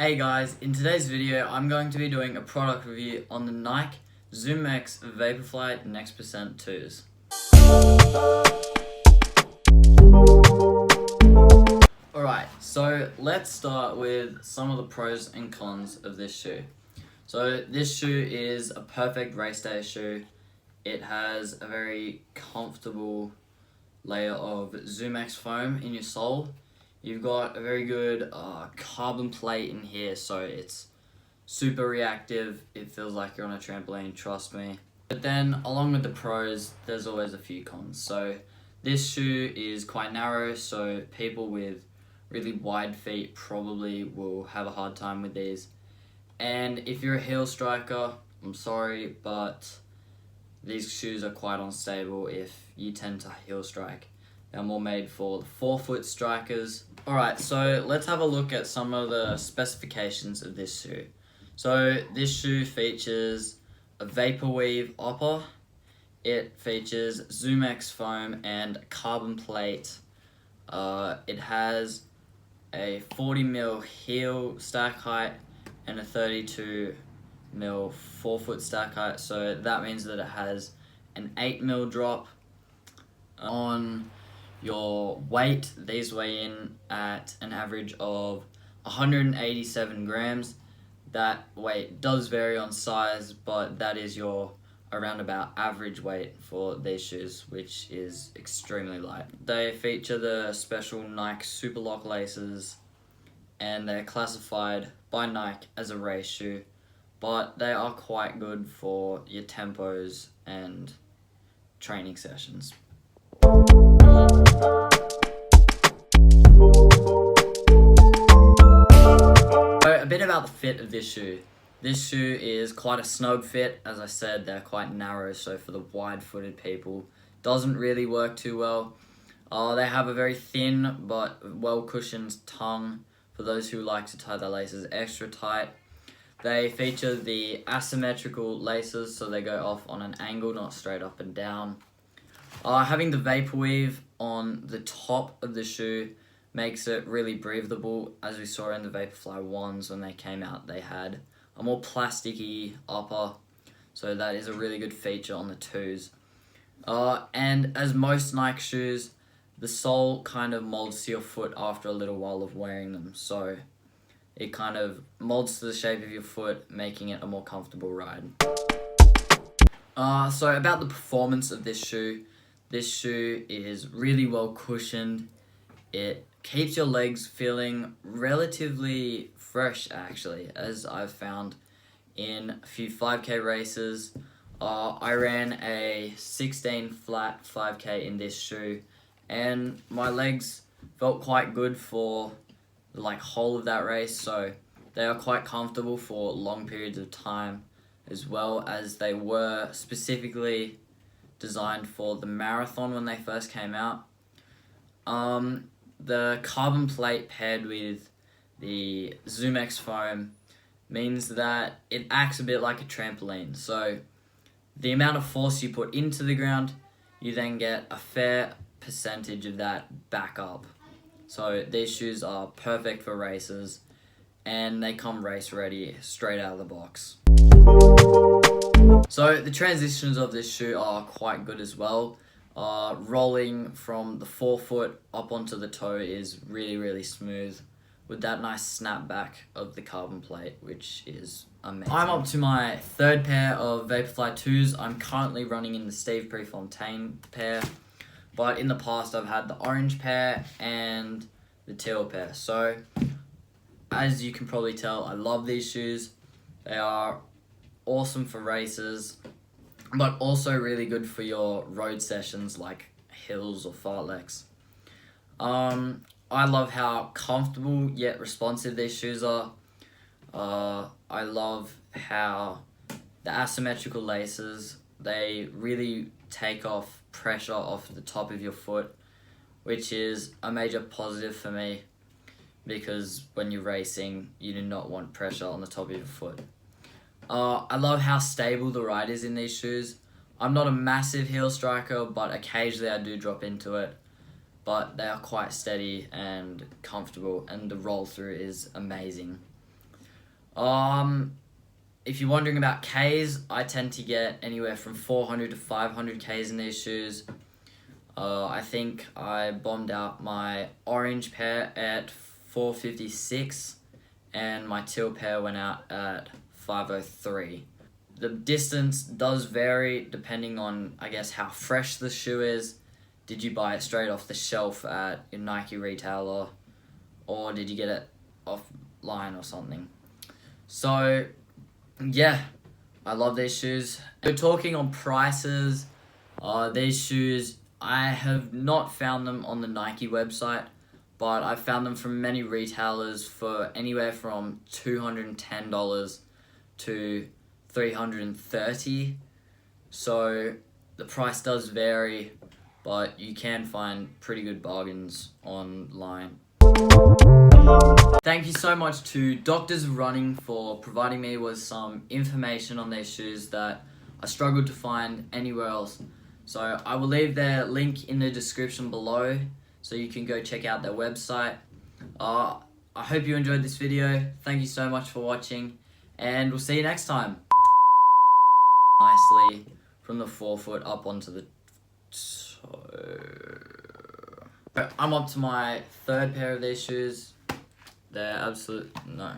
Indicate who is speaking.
Speaker 1: Hey guys, in today's video I'm going to be doing a product review on the Nike Zoom X VaporFly Next Percent 2s. Alright, so let's start with some of the pros and cons of this shoe. So this shoe is a perfect race day shoe. It has a very comfortable layer of Zoom X foam in your sole. You've got a very good carbon plate in here, so it's super reactive. It feels like you're on a trampoline, trust me. But then along with the pros, there's always a few cons. So this shoe is quite narrow, so people with really wide feet probably will have a hard time with these. And if you're a heel striker, I'm sorry, but these shoes are quite unstable if you tend to heel strike. They're more made for the 4-foot strikers. Alright, so let's have a look at some of the specifications of this shoe. So this shoe features a Vaporweave upper. It features Zoom X foam and a carbon plate. It has a 40mm heel stack height and a 32mm 4-foot stack height. So that means that it has an 8mm drop. On your weight, these weigh in at an average of 187 grams. That weight does vary on size, but that is your around about average weight for these shoes, which is extremely light. They feature the special Nike Super Lock laces, and they're classified by Nike as a race shoe, but they are quite good for your tempos and training sessions. A bit about the fit of this shoe. This shoe is quite a snug fit. As I said, they're quite narrow, so for the wide-footed people, doesn't really work too well. They have a very thin but well-cushioned tongue for those who like to tie their laces extra tight. They feature the asymmetrical laces, so they go off on an angle, not straight up and down. Having the Vaporweave on the top of the shoe makes it really breathable. As we saw in the VaporFly 1s when they came out, they had a more plasticky upper, so that is a really good feature on the 2s. And as most Nike shoes, the sole kind of molds to your foot after a little while of wearing them, so it kind of molds to the shape of your foot, making it a more comfortable ride. So about the performance of this shoe is really well cushioned. It keeps your legs feeling relatively fresh, actually, as I've found in a few 5K races. I ran a 16 flat 5K in this shoe, and my legs felt quite good for the whole of that race, so they are quite comfortable for long periods of time, as well as they were specifically designed for the marathon when they first came out. The carbon plate paired with the Zoom X foam means that it acts a bit like a trampoline. So the amount of force you put into the ground, you then get a fair percentage of that back up. So these shoes are perfect for races, and they come race ready straight out of the box. So the transitions of this shoe are quite good as well. Rolling from the 4-foot up onto the toe is really smooth with that nice snapback of the carbon plate, which is amazing. I'm up to my third pair of VaporFly 2s. I'm currently running in the Steve Prefontaine pair, but in the past I've had the orange pair and the teal pair. So as you can probably tell, I love these shoes. They are awesome for races, but also really good for your road sessions like hills or fartleks. I love how comfortable yet responsive these shoes are. I love how the asymmetrical laces, they really take off pressure off the top of your foot, which is a major positive for me, because when you're racing, you do not want pressure on the top of your foot. I love how stable the ride is in these shoes. I'm not a massive heel striker, but occasionally I do drop into it. But they are quite steady and comfortable, and the roll through is amazing. If you're wondering about Ks, I tend to get anywhere from 400 to 500 Ks in these shoes. I think I bombed out my orange pair at 456 and my teal pair went out at 503. The distance does vary depending on, I guess, how fresh the shoe is. Did you buy it straight off the shelf at your Nike retailer, or did you get it offline or something? So, yeah, I love these shoes. We're talking on prices. These shoes, I have not found them on the Nike website, but I've found them from many retailers for anywhere from $210 to $330. So the price does vary, but you can find pretty good bargains online. Thank you so much to Doctors Running for providing me with some information on these shoes that I struggled to find anywhere else. So I will leave their link in the description below so you can go check out their website. I hope you enjoyed this video. Thank you so much for watching, and we'll see you next time. Nicely from the forefoot up onto the toe. I'm up to my third pair of these shoes. They're absolute, no.